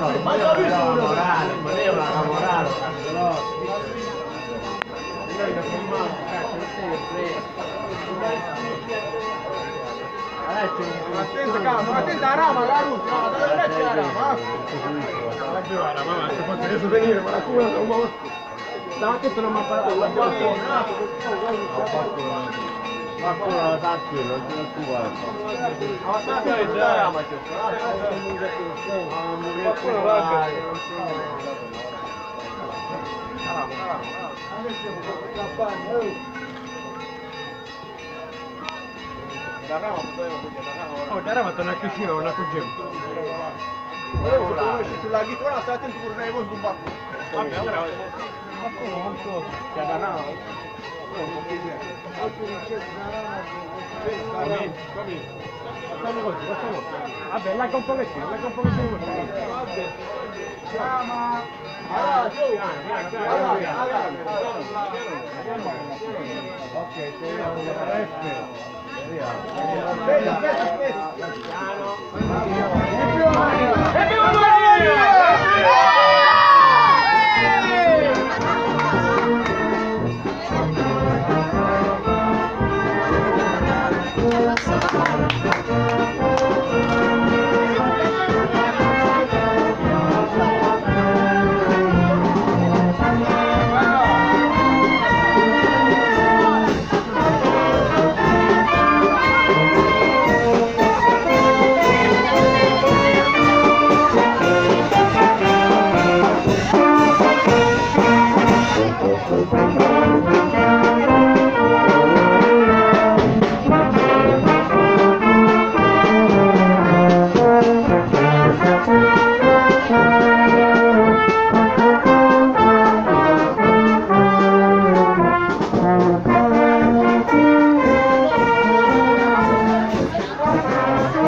Ma già visto una morale, ma lei è una camorale, cazzo. Noi da filmato, cazzo, non sei preso. Attenta cazzo, attenta la rama, la luce, no, dove metti la rama? La rama, ma se potete souvenire, ma la cura non mo... Davanti non mi ha parlato, la qualcuno, ma quello la tacchi, non ce l'ho più guarda. Ma stai la rama, c'è ma quello va oh, la rama torna a cucina, non a cucina. Volevo conoscere sulla chitarra, stai attento pure nei vostri bacco. Vabbè, ora... Ma come non so, c'è la rama. Vabbè, la compromettino, la compromettino. Vabbè. Rama. Ok, sei un